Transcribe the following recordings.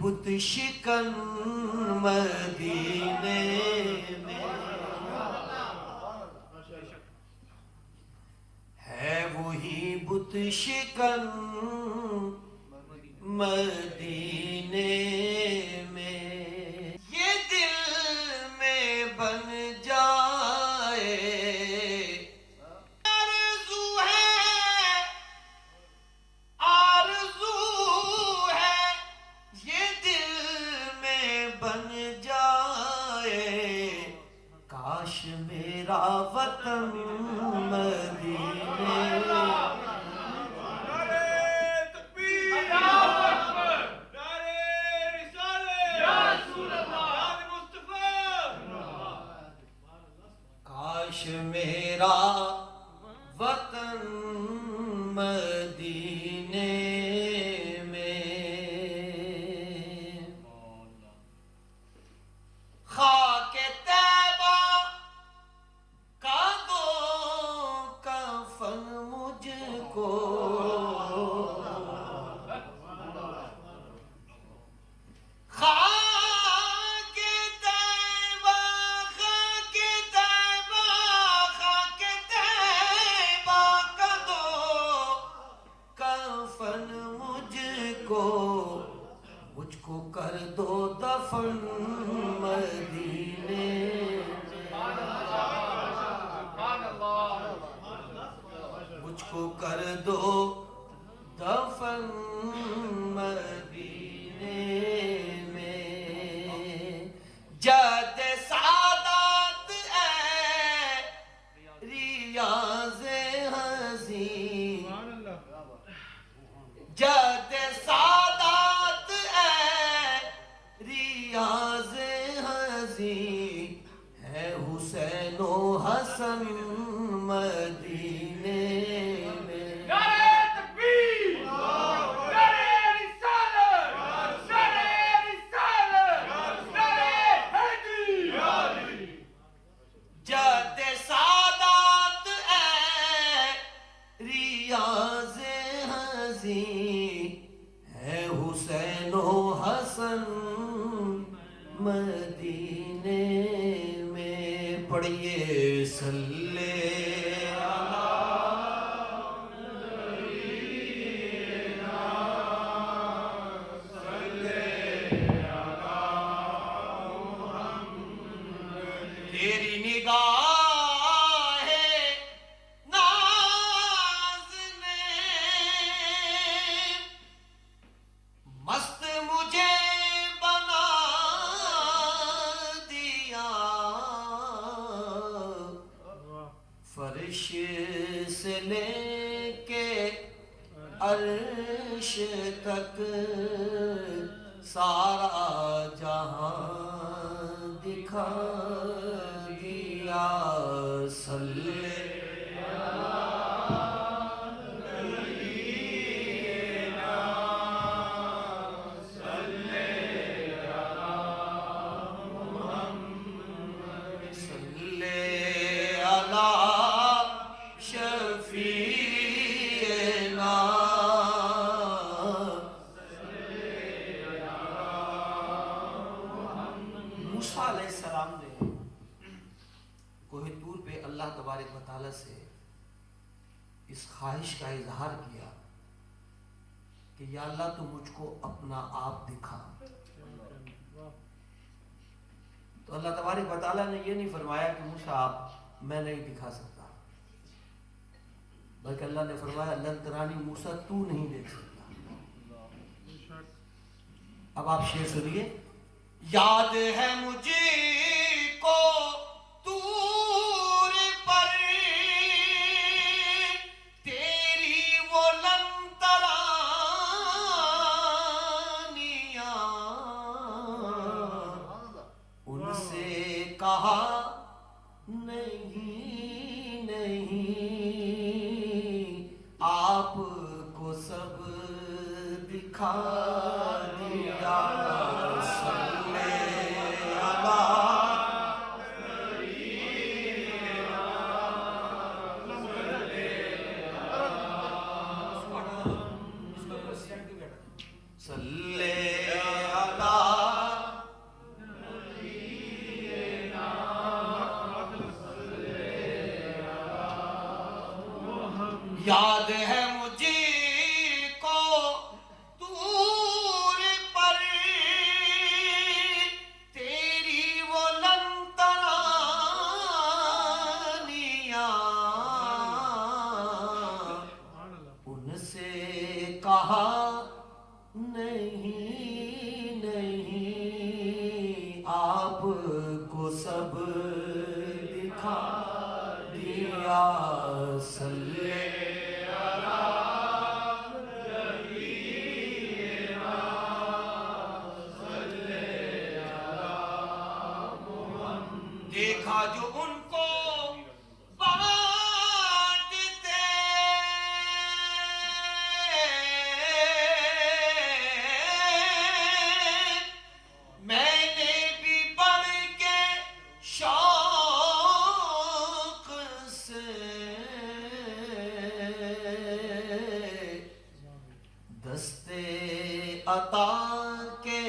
بت شکن مدینے میں ہے، وہی بت شکن مدینے میں یہ دل میں بن جائے، آرزو ہے یہ دل میں بن جائے، کاش میرا وطن مدینے میرا وطن مدینے میں، خاک طیبہ کا دو کفن مجھ کو، مجھ کو کر دو دفن مدینے، مجھ کو کر دو دفن مدینے میں، جد سعادت اے ریاض حزین، جد سعادت ریاض حزین ہے، حسین و حسن مدینے میں، نعرہ تکبیر، نعرہ رسالت، نعرہ رسالت، نعرہ حیدری، جد سعادت ریاض حزین ہے، حسین و حسن مدینے میں، پڑھیے صلی تیری نگاہ ناز نے مست مجھے بنا دیا، فرش سے لے کے عرش تک سارا جہاں دکھا دیا، صلی موسیٰ علیہ السلام نے کوہ طور پہ اللہ تبارک و تعالیٰ سے اس خواہش کا اظہار کیا کہ یا اللہ تو مجھ کو اپنا آپ دکھا، تو اللہ تبارک و تعالیٰ نے یہ نہیں فرمایا کہ موسیٰ آپ میں نہیں دکھا سکتا، بلکہ اللہ نے فرمایا لن ترانی موسیٰ تو نہیں دیکھ سکتا۔ اب آپ شعر سنیے، یاد ہے مجھے کو طور پر تیری وہ لن ترانیاں، ان سے کہا نہیں نہیں آپ کو سب دکھا دیا، صلی یاد ہے مجھے کو دور پر تیری وہ لن ترانیاں، ان سے کہا نہیں نہیں، آپ کو سب دکھا دیا، صلی دیکھا جو ان کو بانٹتے، میں نے بھی پڑھ کے شوق سے دستے عطا کے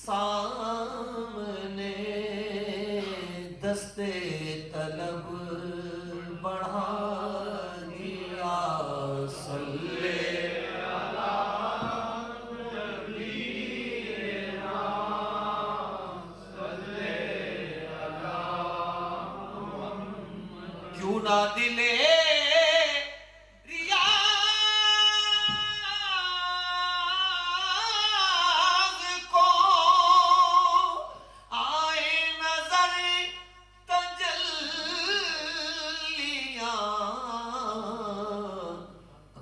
سامنے دستے طلب بڑھا دیا، صلی کیوں نہ دلے ریاض کو آئے نظر تجلیاں،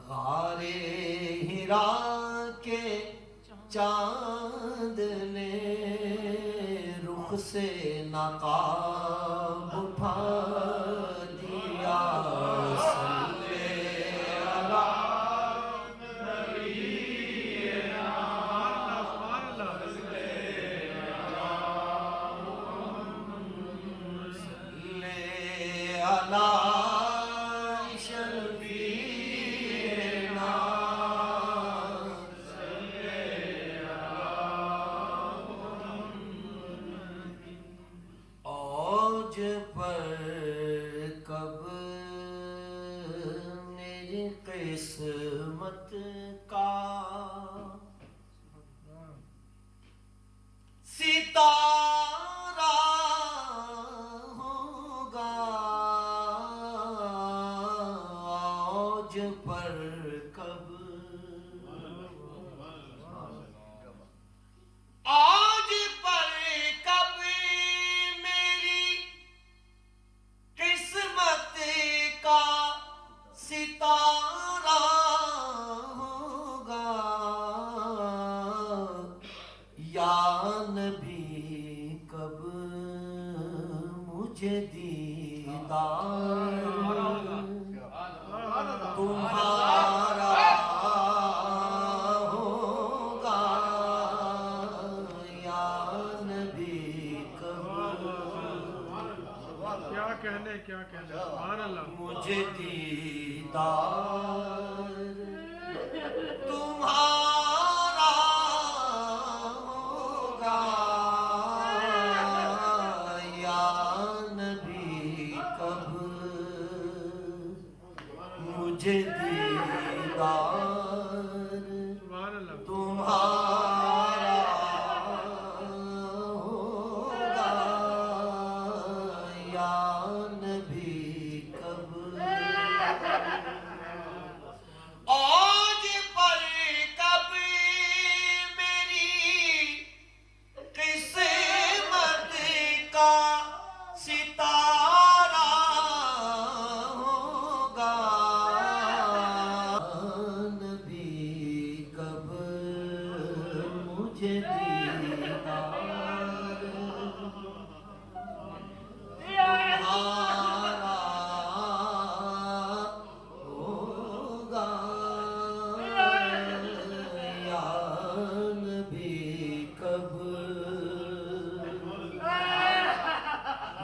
غار ہرا کے چاند نے رخ سے نقاب اٹھا دیا، صلی علی شفیعنا، اوج پر کب میری قسمت کا ستارہ ہوگا، اوج پر کب آج پر کب میری قسمت کا ستارہ ہوگا، یا نبی کب مجھے دیدار تمہارا ہوگا، یا نبی کب کیا کہنے سبحان اللہ، مجھے دیدار تمہارا ہوگا، یا نبی کب مجھے دیدار سبحان اللہ، تمہارا ہوگا، یا نبی کب اوج پر کب میری قسمت کا ستارہ ہوگا، نبی کب مجھے دیدار تمہارا ہوگا، یا نبی کب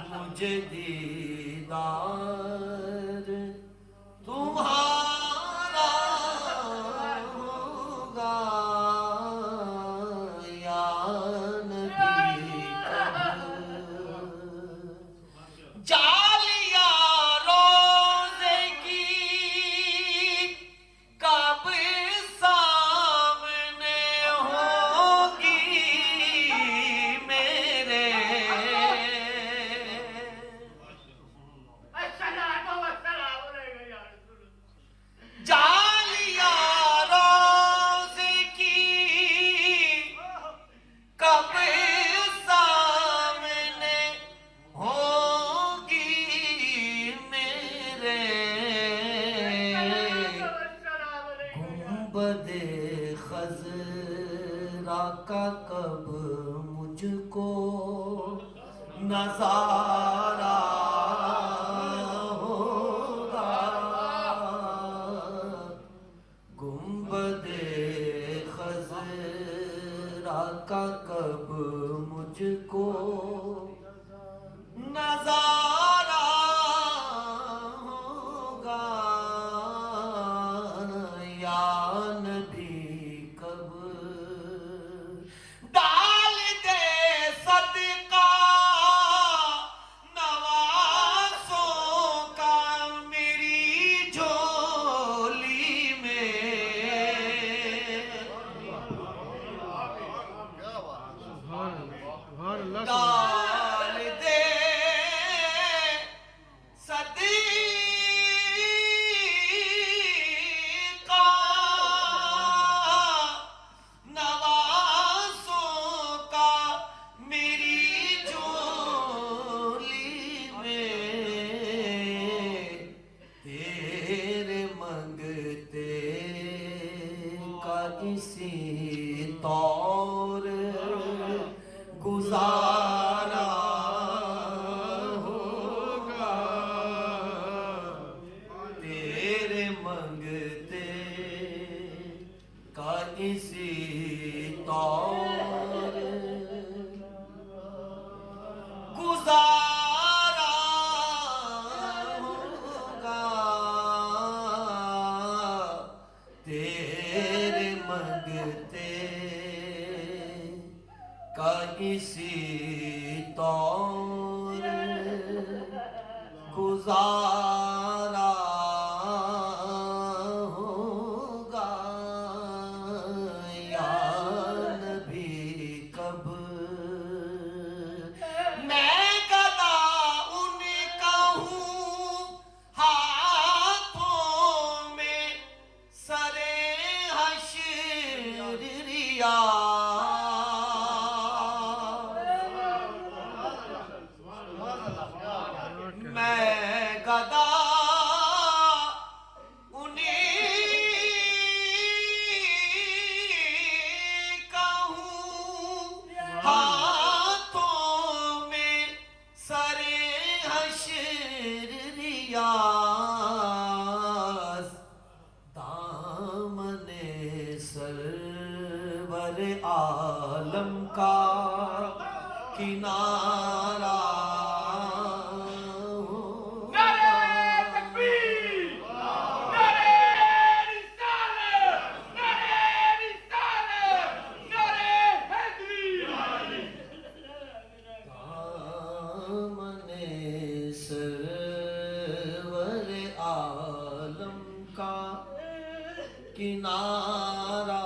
مجھے دیدار تمہارا ہوگا، یا نبی کب جالیا روزے کی نظارہ ہوگا گنبد خضرا کا کب مجھ کو نظارہ ہوگا یا نبی کب ڈال دے صدقہ نوازوں کا میری جھولی میں سبحان اللہ ڈال دے صدقہ نوازوں کا میری جھولی میں تیرے منگتے کا اسی طور گزارا ہوگا تیرے منگتے کا اسی طور گزارا ہوگا تیرے منگتے کا اسی طور گزارا ہوگا یا نبی کب میں گدا ان کا ہوں ہاتھوں میں سر حشر ریا میں گدا انہیں کا ہوں ہاتھوں میں سر حشر ریاض دامن سرور عالم کا کنارہ سرور عالم کا کنارہ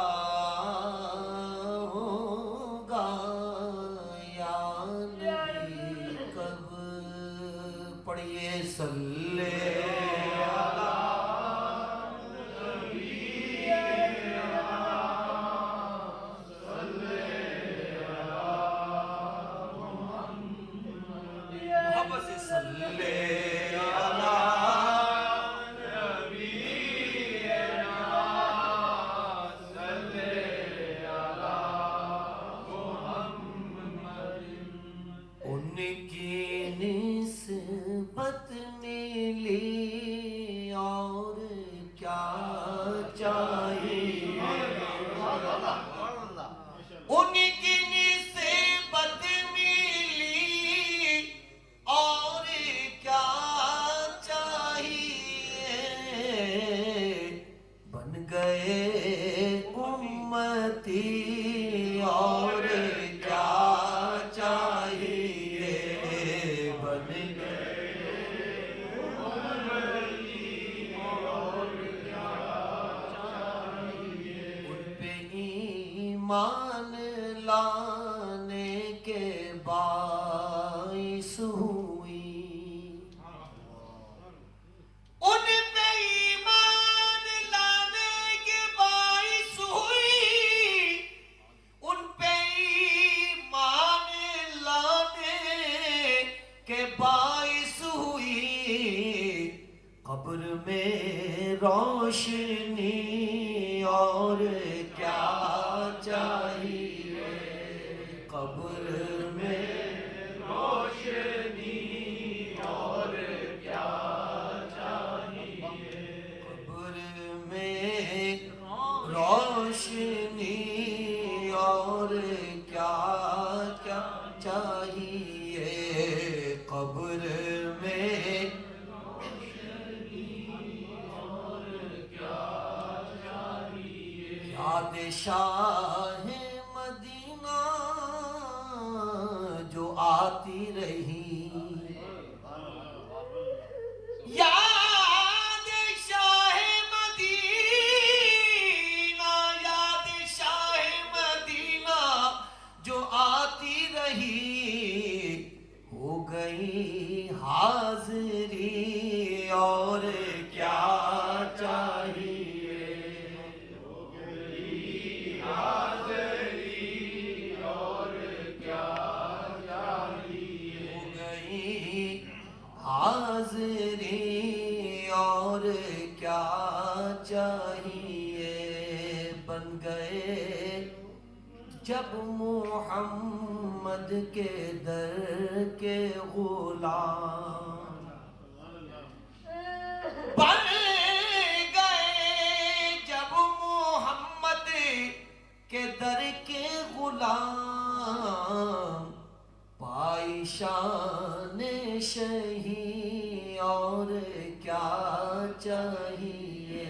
ہوگا یا نبی کب پڑھیے صلی محبت سے صلی ان کی نسبت ملی اور کیا چاہیے ان کی نسبت ملی اور کیا چاہیے بن گئے امتی اور کیا چاہیے بن گئے امتی اور کیا چاہیے ان پہ ایمان لانے کے باعث ہوئی ان پہ ایمان لانے کے باعث ہوئی ان پہ ایمان لانے کے باعث ہوئی قبر میں روشنی اور کیا چاہیے قبر میں روشنی چاہیے قبر میں یاد شاہ مدینہ جو آتی رہی یاد شاہ مدینہ یاد شاہ مدینہ جو آتی رہی ہو گئی حاضری اور کیا چاہیے ہو گئی حاضری اور کیا چاہیے ہو گئی حاضری اور کیا چاہیے بن گئے جب محمد کے در کے غلام بن گئے جب محمد کے در کے غلام پائی شان شہی اور کیا چاہیے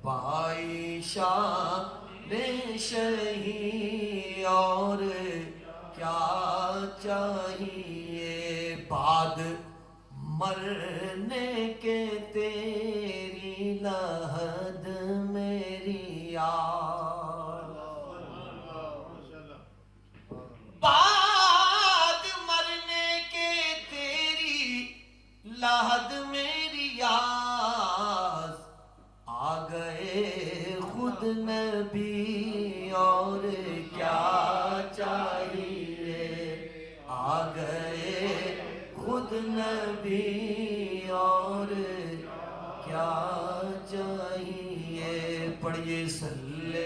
پائی شان شہی اور کیا چاہیے بعد مرنے کے تیری لحد میری یاد بعد مرنے کے تیری لحد میری یاد آ گئے خود نبی اور کیا چاہیے آ گئے خود نبی اور کیا چاہیے پڑھیے صلی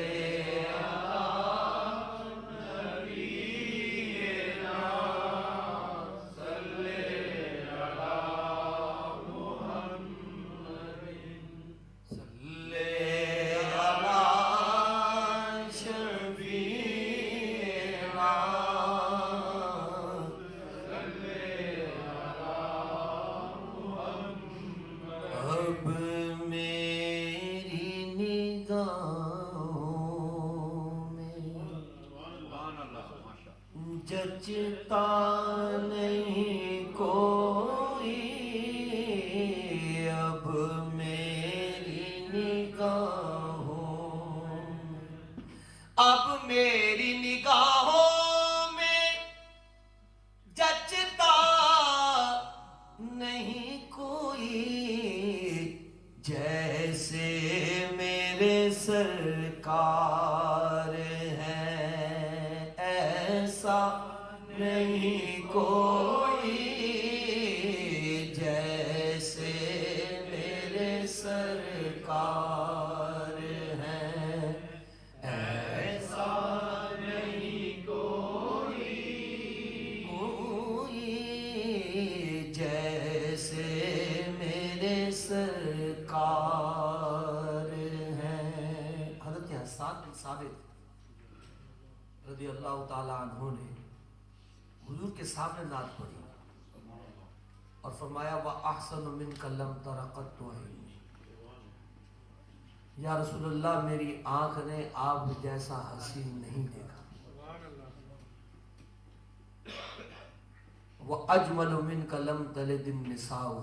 جچتا نہیں کوئی اب میری نگاہوں اب میری نگاہوں میں جچتا نہیں کوئی جیسے میرے سرکار ہیں ایسا نہیں کوئی جیسے میرے سرکار ہیں ایسا نہیں کوئی جیسے میرے سرکار ہیں حضرت حسان بن ثابت رضی اللہ تعالیٰ عنہ نے حضور کے سامنے نعت پڑھی اور فرمایا وَأَحْسَنُ مِنْكَ لَمْ تَرَ قَطُّ عَيْنِي یا رسول اللہ میری آنکھ نے آپ جیسا حسین نہیں دیکھا وَأَجْمَلُ مِنْكَ لَمْ تَلِدِ النِّسَاءُ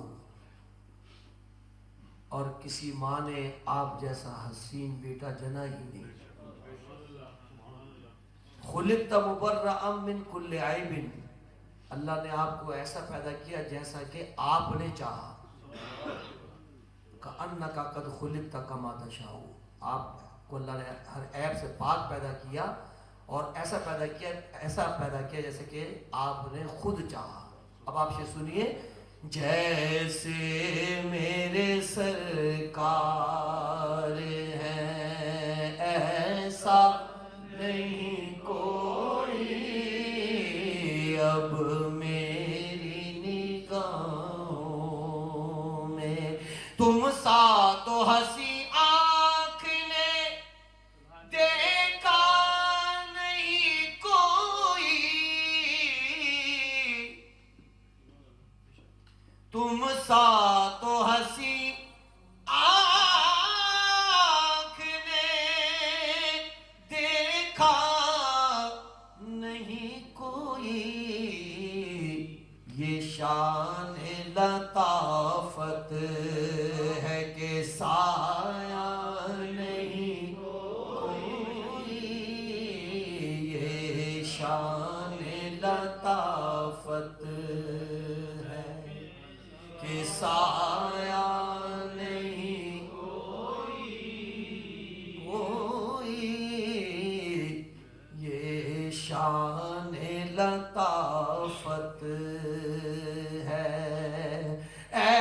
اور کسی ماں نے آپ جیسا حسین بیٹا جنا ہی نہیں خلقت مبرأ من کل عیب اللہ نے آپ کو ایسا پیدا کیا جیسا کہ آپ نے چاہا کأنک قد خلقت کما تشاء آپ کو اللہ نے ہر عیب سے پاک پیدا کیا اور ایسا پیدا کیا جیسے کہ آپ نے خود چاہا اب آپ سے سنیے جیسے میرے سرکار ہیں ایسا نہیں کوئی اب میری نگاہوں میں تم سا تو ہنسی آنکھ نے دیکھا نہیں کوئی تم سا تو ہنسی آنکھ نے دیکھا نہیں کوئی، یہ شان لطافت ہے کہ سایہ نہیں کوئی، یہ شان لطافت ہے کہ سایہ نہیں کوئی، یہ شان لطافت ہے۔ اے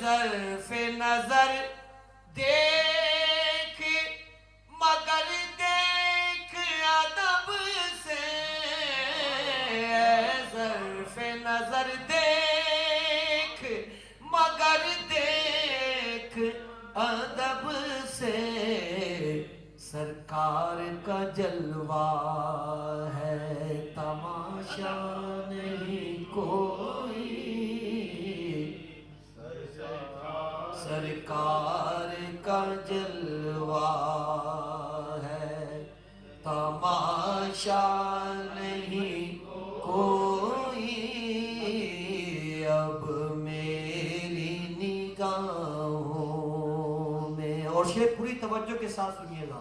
ظرف نظر دیکھ مگر دیکھ ادب سے، اے ظرف نظر دیکھ مگر دیکھ ادب سے، سرکار کا جلوہ ہے تماشا نہیں کوئی، سرکار کا جلوہ ہے تماشا نہیں کوئی، اب میری نگاہوں میں۔ اور شعر پوری توجہ کے ساتھ سنیے گا۔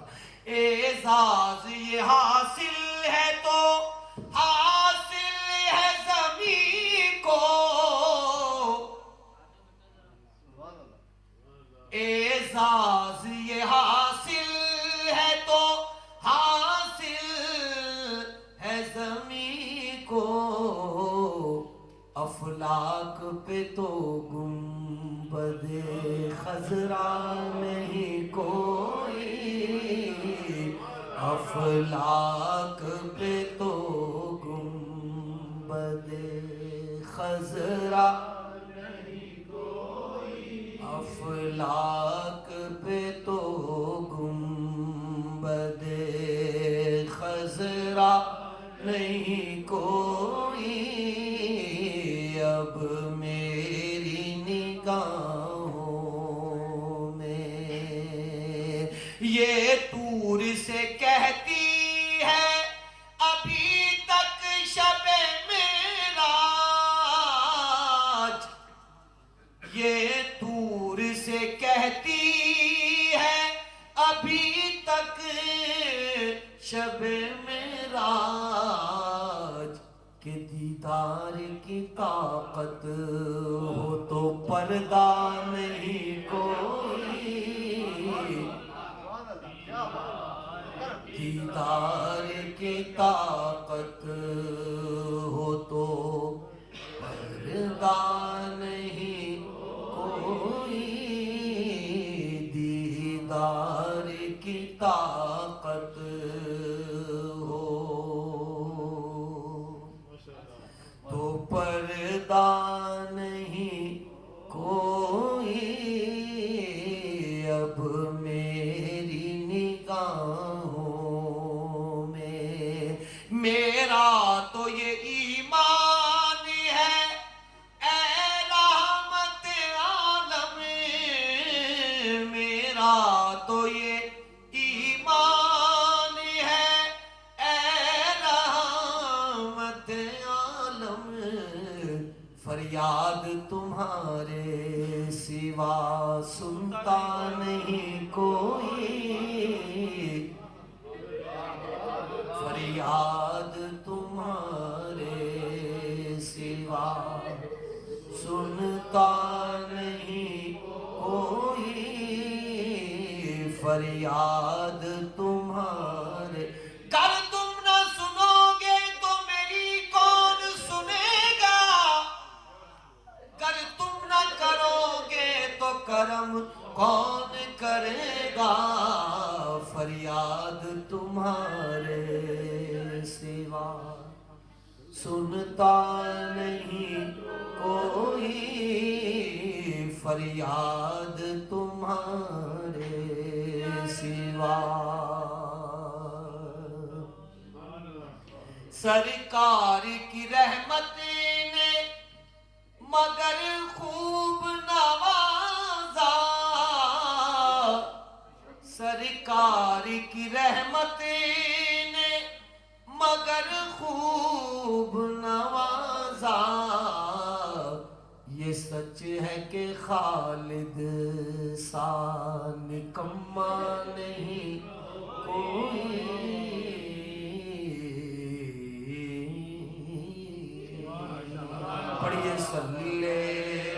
اعزاز یہ حاصل ہے تو حاصل ہے زمین کو، اعزاز یہ حاصل ہے تو حاصل ہے زمین کو، افلاک پہ تو گنبد خضرا نہیں کوئی، افلاک پہ تو گنبد خضرا نہیں کوئی، افلاک پہ تو گنبد خضرا نہیں کوئی، اب میری نگاہوں میں۔ یہ طور سے کہتی ہے ابھی تک شب معراج، یہ طور سے کہتی ہے ابھی تک شب معراج، کہ دیدار کی طاقت ہو تو پردہ نہیں کوئی، دیدار کی طاقت ہو تو پردہ نہیں کوئی، دیدار کی طاقت ہو تو پردہ نہیں کوئی، اب میری نگاہوں میں۔ میرا تو یہ ایمان ہے اے رحمت عالم، میرا تو یہ ایمان ہے اے رحمت عالم، فریاد تمہارے سوا سنتا نہیں کوئی، فریاد تمہارے سوا سنتا نہیں کوئی، فریاد تمہارے۔ گر تم نہ سنو گے تو میری کون سنے گا، گر تم نہ کرو گے تو کرم کون کرے گا، فریاد تمہارے سوا سنتا نہیں کوئی، فریاد تمہارے سوا۔ سرکار کی رحمت نے مگر خوب نوازا سرکار کی رحمت نے مگر خوب نوازا یہ سچ ہے کہ خالد سا نکما نہیں کوئی پڑھیے صلی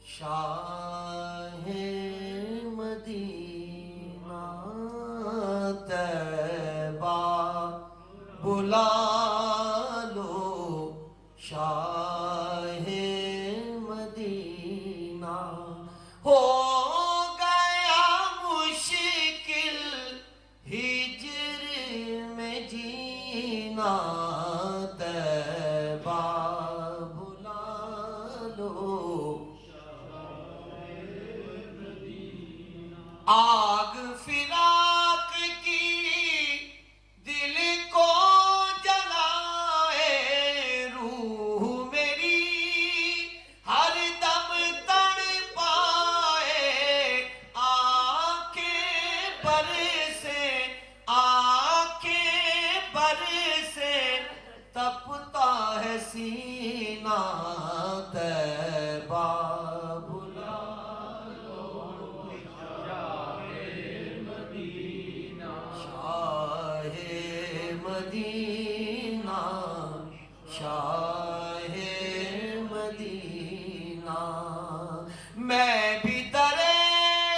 شاہ مدینہ طیبہ بلا لو شاہ مدینہ ہو گیا مشکل ہجر میں جینا طیبہ بلا لو آگ فراق کی دل کو جلائے روح میری ہر دم تڑ پائے آنکھیں برسے تپتا ہے سینہ طیبہ بلا مدینہ شاہ مدینہ میں بھی در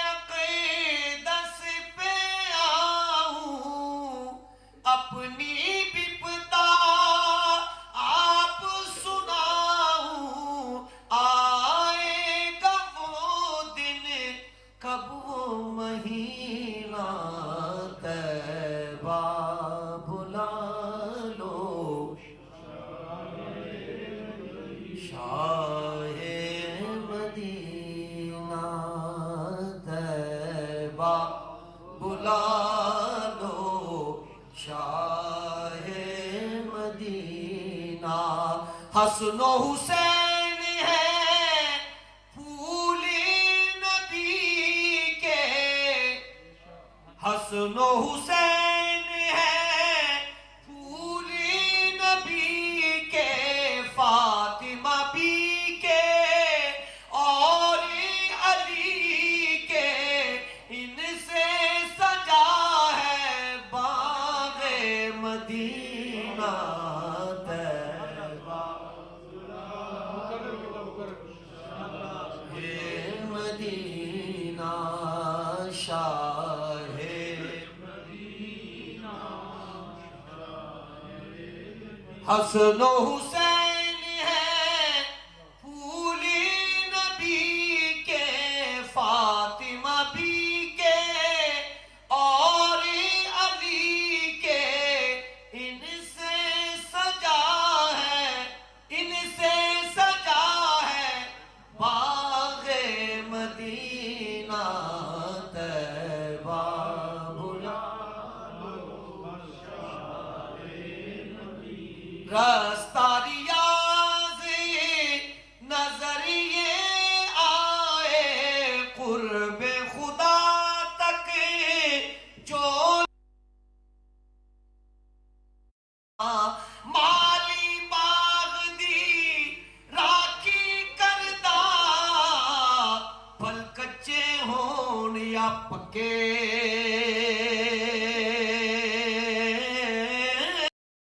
اقدس پہ آؤں اپنی بپتا آپ سناؤں آئے گا وہ دن کب وہ مہینہ طیبہ بلا لو شاہ مدینہ طیبہ بلا لو شاہ مدینہ حسن و حسین ہے پھول نبی کے حسن و حسین ہے پھول نبی کے فاطمہ بی کے اور علی کے ان سے سجا ہے باغ مدینہ طیبہ مدینہ شاہ حسن و حسین ہے پھول نبی کے فاطمہ بی کے اور علی کے ان سے سجا ہے باغ مدینہ طیبہ بلا رستہ ریاض نظر یہ آئے قرب خدا تک جو مالی باغ دی راکھی کردہ پھل کچے ہون یا پکے